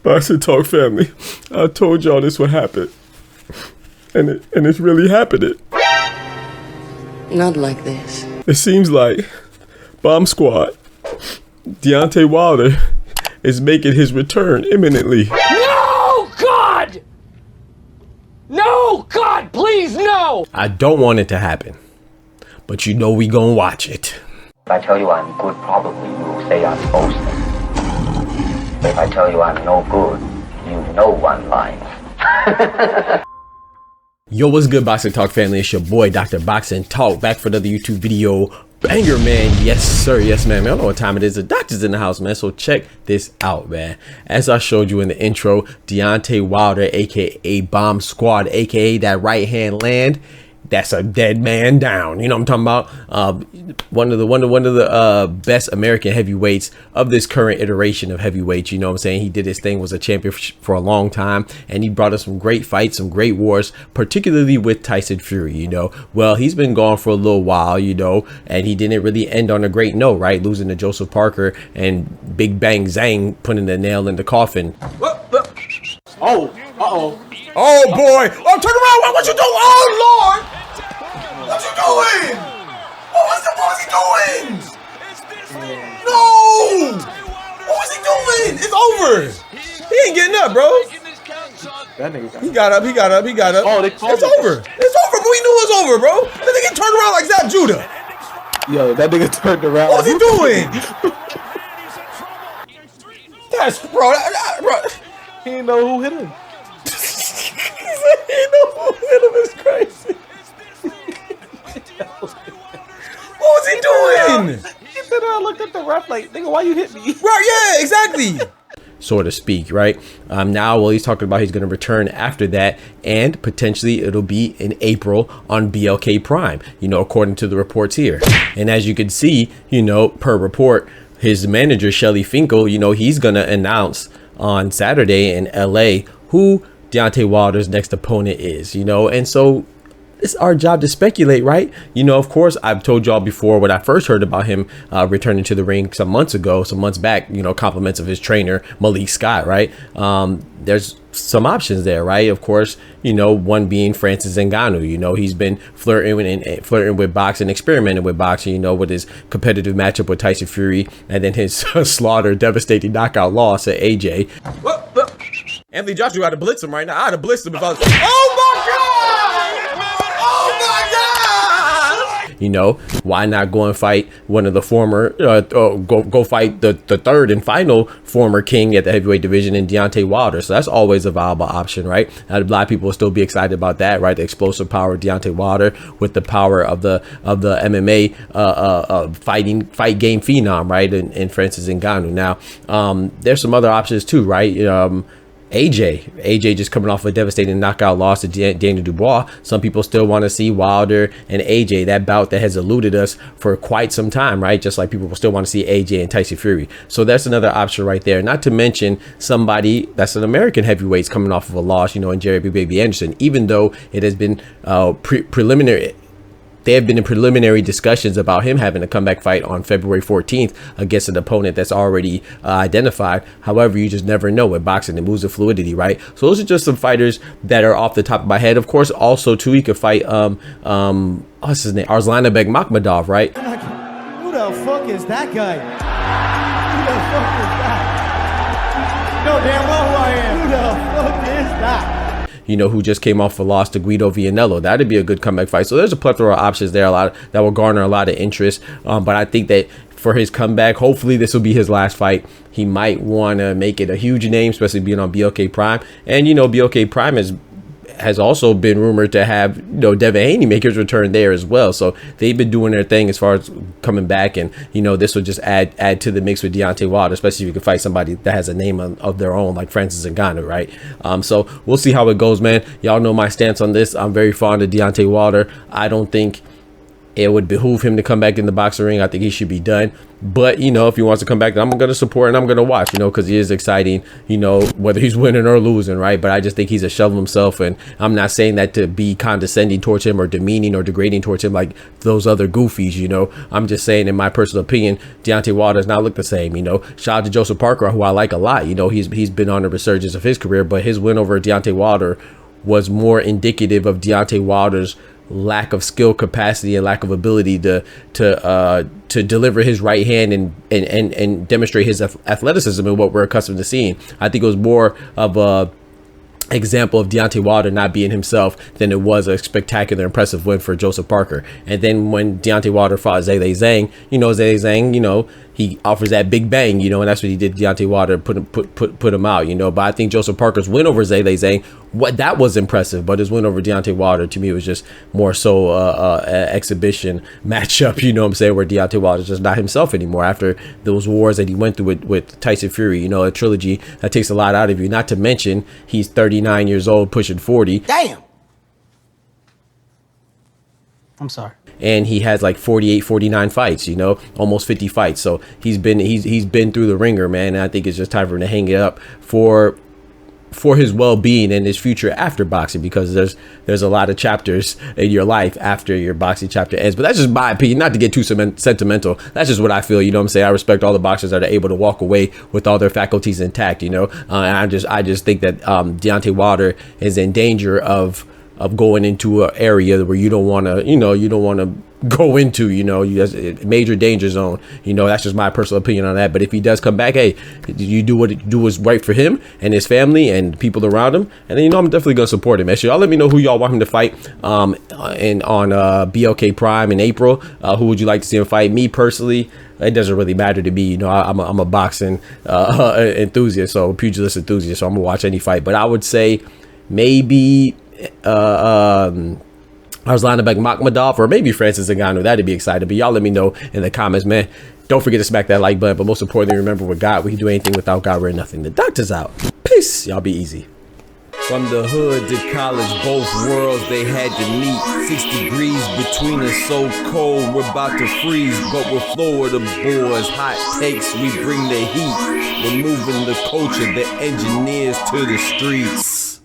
Boxing Talk family, I told y'all this would happen, and it's really happening. Not like this. It seems like Bomb Squad, Deontay Wilder, is making his return imminently. No, God! No, God, please, no! I don't want it to happen, but you know we gonna watch it. If I tell you I'm good, probably you will say I'm boasting. But if I tell you I'm no good, you know one line. Yo, what's good, Boxing Talk family? It's your boy, Dr. Boxing Talk, back for another YouTube video. Banger, man. Yes, sir. Yes, man. I don't know what time it is. The doctor's in the house, man. So check this out, man. As I showed you in the intro, Deontay Wilder, aka Bomb Squad, aka that right hand land, that's a dead man down. You know what I'm talking about? One of the best American heavyweights of this current iteration of heavyweights. You know what I'm saying? He did his thing, was a champion for a long time, and he brought us some great fights, some great wars, particularly with Tyson Fury. You know, well, he's been gone for a little while, you know, and he didn't really end on a great note, right? Losing to Joseph Parker and Big Bang Zhang putting the nail in the coffin. Oh, uh-oh. Oh boy! Oh, turn around! What you doing? Oh Lord! What you doing? What was he doing? No! What was he doing? It's over. He ain't getting up, bro. That nigga He got up. Oh, they called it's it. over. It's over, bro. He knew it was over, bro. That nigga turned around like Zap Judah. Yo, that nigga turned around. What was he doing? That's bro. He didn't know who hit him. He know who hit him is crazy. What was he doing? He said, I looked at the ref like, nigga, why you hit me? Right, yeah, exactly. So to speak, right? Now, well, he's talking about he's going to return after that, and potentially it'll be in April on BLK Prime, you know, according to the reports here. And as you can see, you know, per report, his manager, Shelly Finkel, you know, he's going to announce on Saturday in LA who Deontay Wilder's next opponent is, you know, and so it's our job to speculate, right? You know, of course, I've told y'all before when I first heard about him returning to the ring some months back, you know, compliments of his trainer, Malik Scott, right? There's some options there, right? Of course, you know, one being Francis Ngannou. You know, he's been flirting with boxing, experimenting with boxing, you know, with his competitive matchup with Tyson Fury, and then his slaughter, devastating knockout loss at AJ. Anthony Joshua, had to blitz him right now. I'd have blitzed him if I was. Oh my God! Oh my God! You know, why not go and fight one of the former, go fight the third and final former king at the heavyweight division in Deontay Wilder? So that's always a viable option, right? A lot of people will still be excited about that, right? The explosive power of Deontay Wilder with the power of the MMA fight game phenom, right? And Francis Ngannou. Now, there's some other options too, right? AJ just coming off a devastating knockout loss to Daniel Dubois. Some people still want to see Wilder and AJ, that bout that has eluded us for quite some time, right? Just like people still want to see AJ and Tyson Fury. So that's another option right there. Not to mention somebody that's an American heavyweight coming off of a loss, you know, in Jerry Baby Anderson, even though it has been preliminary. They have been in preliminary discussions about him having a comeback fight on February 14th against an opponent that's already identified. However, you just never know with boxing. It moves with fluidity, right? So those are just some fighters that are off the top of my head. Of course, also too, he could fight what's his name? Arslanbek Makhmudov, right? Who the fuck is that guy? Who the fuck is that? You know damn well who I am. Who the fuck is that? You know, who just came off a loss to Guido Vianello. That'd be a good comeback fight. So there's a plethora of options there, that will garner a lot of interest. But I think that for his comeback, hopefully this will be his last fight. He might want to make it a huge name, especially being on BLK Prime. And, you know, BLK Prime has also been rumored to have, you know, Devin Haney make his return there as well. So they've been doing their thing as far as coming back, and you know, this will just add to the mix with Deontay Wilder, especially if you can fight somebody that has a name of their own like Francis Ngannou, right? So we'll see how it goes, man. Y'all know my stance on this. I'm very fond of Deontay Wilder. I don't think it would behoove him to come back in the boxing ring. I think he should be done. But, you know, if he wants to come back, I'm going to support and I'm going to watch, you know, because he is exciting, you know, whether he's winning or losing, right? But I just think he's a shell of himself. And I'm not saying that to be condescending towards him or demeaning or degrading towards him like those other goofies, you know. I'm just saying, in my personal opinion, Deontay Wilder does not look the same, you know. Shout out to Joseph Parker, who I like a lot. You know, he's been on the resurgence of his career, but his win over Deontay Wilder was more indicative of Deontay Wilder's lack of skill capacity and lack of ability to deliver his right hand and demonstrate his athleticism and what we're accustomed to seeing. I think it was more of a example of Deontay Wilder not being himself than it was a spectacular, impressive win for Joseph Parker. And then when Deontay Wilder fought Zhilei Zhang, you know, Zhilei Zhang, you know, he offers that big bang, you know, and that's what he did. Deontay Wilder put him out, you know. But I think Joseph Parker's win over Zhilei Zhang, that was impressive. But his win over Deontay Wilder, to me, was just more so an exhibition matchup, you know what I'm saying, where Deontay Wilder's just not himself anymore after those wars that he went through with Tyson Fury. You know, a trilogy that takes a lot out of you. Not to mention, he's 39 years old, pushing 40. Damn. I'm sorry. And he has like 48, 49 fights, you know, almost 50 fights. So he's been through the ringer, man. And I think it's just time for him to hang it up for his well-being and his future after boxing, because there's a lot of chapters in your life after your boxing chapter ends. But that's just my opinion, not to get too sentimental. That's just what I feel, you know what I'm saying? I respect all the boxers that are able to walk away with all their faculties intact, you know. And I just think that Deontay Wilder is in danger of going into an area where you don't want to go into, you know, that's a major danger zone. You know, that's just my personal opinion on that. But if he does come back, hey, you do what is right for him and his family and people around him, and then, you know, I'm definitely gonna support him. Actually, y'all let me know who y'all want him to fight on BLK Prime in April. Who would you like to see him fight? Me personally, it doesn't really matter to me. You know, I'm a boxing enthusiast, so pugilist enthusiast, so I'm gonna watch any fight. But I would say maybe Arslan Makhmadov or maybe Francis Ngannou. That'd be exciting. But y'all let me know in the comments, man. Don't forget to smack that like button. But most importantly, remember, with God, we can do anything. Without God, we're nothing. The doctor's out. Peace. Y'all be easy. From the hood to college, both worlds they had to meet. 6 degrees between us, so cold we're about to freeze. But we're Florida boys, hot takes, we bring the heat. We're moving the culture, the engineers to the streets.